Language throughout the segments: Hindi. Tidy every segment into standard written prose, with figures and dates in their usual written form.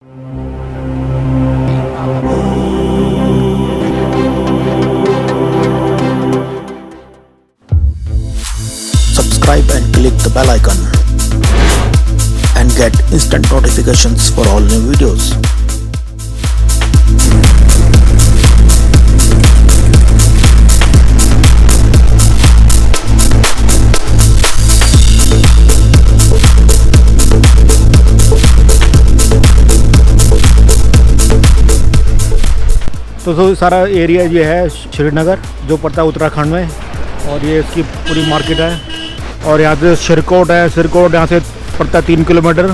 Subscribe and click the bell icon and get instant notifications for all new videos. तो सारा एरिया ये है श्रीनगर जो पड़ता है उत्तराखंड में, और ये इसकी पूरी मार्केट है। और यहाँ से सिरकोट है, सिरकोट यहाँ से पड़ता है 3 किलोमीटर।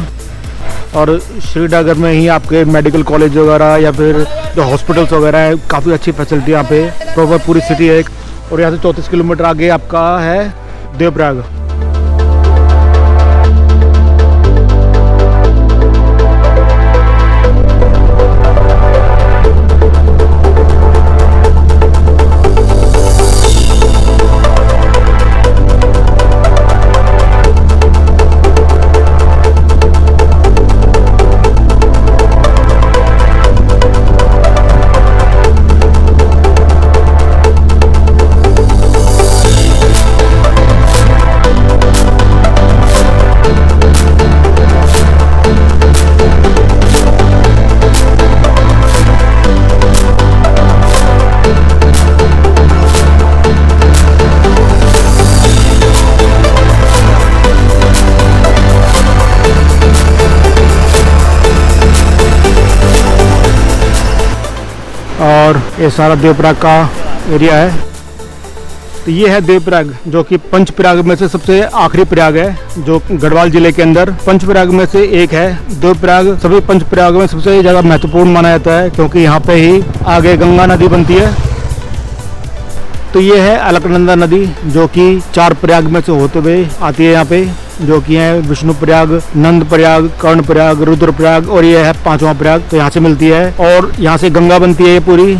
और श्रीनगर में ही आपके मेडिकल कॉलेज वगैरह या फिर जो हॉस्पिटल्स वगैरह है, काफ़ी अच्छी फैसिलिटी यहाँ पे, प्रॉपर पूरी सिटी है। और यहाँ से 34 किलोमीटर आगे आपका है देवप्रयाग। और ये सारा देवप्रयाग का एरिया है। तो ये है देवप्रयाग, जो कि पंच प्रयाग में से सबसे आखिरी प्रयाग है, जो गढ़वाल जिले के अंदर पंच प्रयाग में से एक है। देवप्रयाग सभी पंच प्रयाग में सबसे ज़्यादा महत्वपूर्ण माना जाता है, क्योंकि यहाँ पे ही आगे गंगा नदी बनती है। तो ये है अलकनंदा नदी, जो कि 4 प्रयाग में से होते हुए आती है यहाँ पे, जो कि है विष्णु प्रयाग, नंद प्रयाग, कर्ण प्रयाग, रुद्र प्रयाग, और ये है 5वां प्रयाग। तो यहाँ से मिलती है और यहाँ से गंगा बनती है। ये पूरी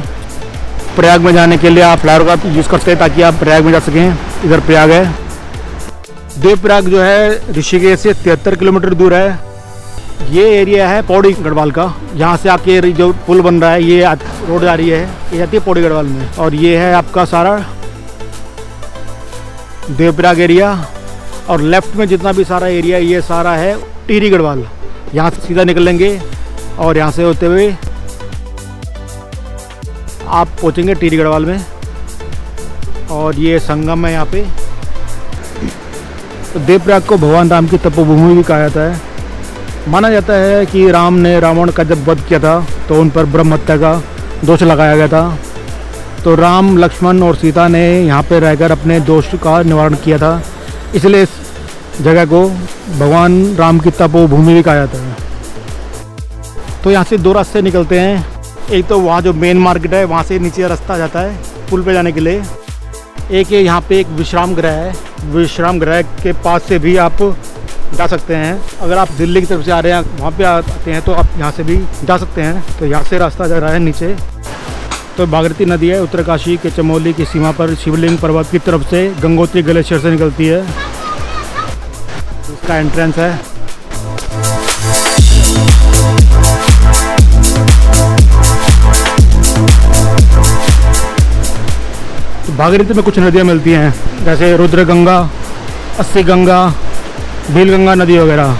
प्रयाग में जाने के लिए आप फ्लाईओवर का यूज़ करते हैं ताकि आप प्रयाग में जा सकें। इधर प्रयाग है। देवप्रयाग जो है ऋषिकेश से 73 किलोमीटर दूर है। ये एरिया है पौड़ी गढ़वाल का। यहाँ से आके जो पुल बन रहा है, ये रोड जा रही है, ये जाती है पौड़ी गढ़वाल में। और ये है आपका सारा देवप्रयाग एरिया। और लेफ्ट में जितना भी सारा एरिया, ये सारा है टिहरी गढ़वाल। यहाँ से सीधा निकलेंगे और यहाँ से होते हुए आप पहुँचेंगे टिहरी गढ़वाल में। और ये संगम है यहाँ पे। तो देवप्रयाग को भगवान राम की तपोभूमि भी कहा जाता है। माना जाता है कि राम ने रावण का जब वध किया था तो उन पर ब्रह्म हत्या का दोष लगाया गया था। तो राम, लक्ष्मण और सीता ने यहाँ पे रहकर अपने दोष का निवारण किया था, इसलिए इस जगह को भगवान राम की तपोभूमि भी कहा जाता है। तो यहाँ से 2 रास्ते निकलते हैं। एक तो वहाँ जो मेन मार्केट है, वहाँ से नीचे रास्ता जाता है पुल पे जाने के लिए। एक ये यहाँ पे एक विश्राम गृह है, विश्राम गृह के पास से भी आप जा सकते हैं। अगर आप दिल्ली की तरफ से आ रहे हैं, वहाँ पे आते हैं, तो आप यहाँ से भी जा सकते हैं। तो यहाँ से रास्ता जा रहा है नीचे। तो भागीरथी नदी है, उत्तरकाशी के चमोली की सीमा पर शिवलिंग पर्वत की तरफ से गंगोत्री ग्लेशियर से निकलती है। इसका एंट्रेंस है। तो भागीरथी में कुछ नदियाँ मिलती हैं, जैसे रुद्र गंगा, अस्सी गंगा, भील गंगा नदी वगैरह।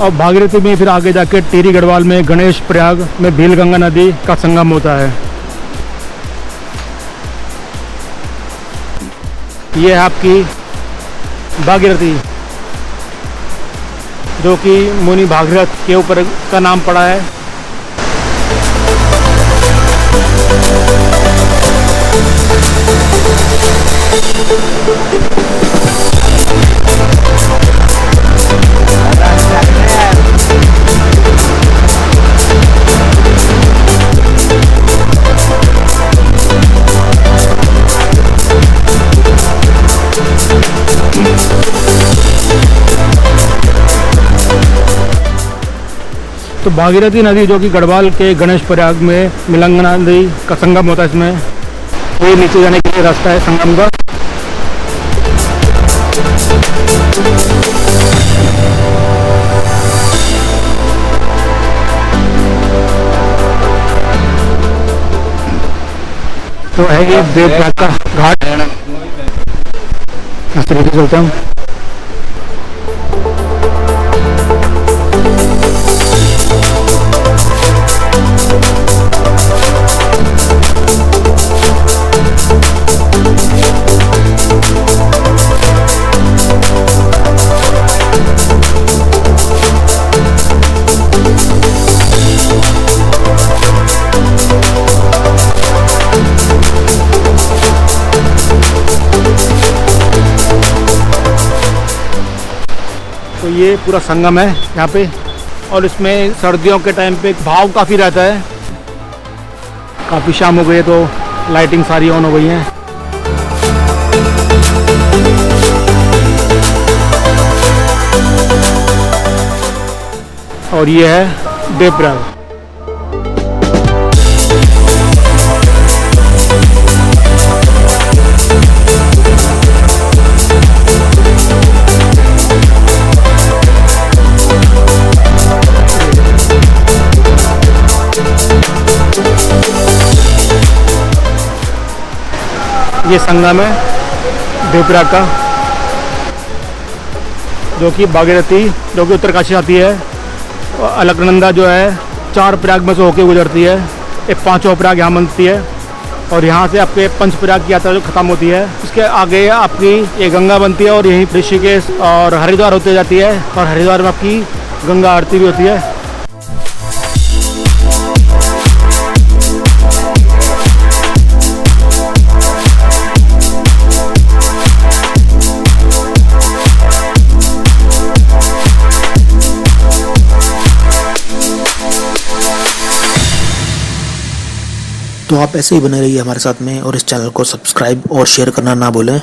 और भागीरथी में फिर आगे जाके टिहरी गढ़वाल में गणेश प्रयाग में भील गंगा नदी का संगम होता है। ये है आपकी भागीरथी, जो कि मुनि भागीरथ के ऊपर का नाम पड़ा है। तो भागीरथी नदी, जो कि गढ़वाल के गणेश प्रयाग में मिलंगना नदी का संगम होता है, इसमें ये नीचे जाने के लिए रास्ता है संगम का। तो है ये देवप्रयाग का घाट। इस तरीके से चलते हैं। तो ये पूरा संगम है यहाँ पे, और इसमें सर्दियों के टाइम पे भाव काफ़ी रहता है। काफ़ी शाम हो गई है तो लाइटिंग सारी ऑन हो गई है। और ये है देवप्रयाग। ये संगम है देवप्रयाग का, जो कि भागीरथी जो कि उत्तरकाशी आती है, और अलकनंदा जो है 4 प्रयाग में से होके गुजरती है। एक 5वां प्रयाग यहाँ बनती है, और यहाँ से आपके पंचप्रयाग की यात्रा जो ख़त्म होती है, उसके आगे आपकी ये गंगा बनती है, और यहीं ऋषिकेश और हरिद्वार होते जाती है, और हरिद्वार में आपकी गंगा आरती भी होती है। तो आप ऐसे ही बने रहिए हमारे साथ में, और इस चैनल को सब्सक्राइब और शेयर करना ना भूलें।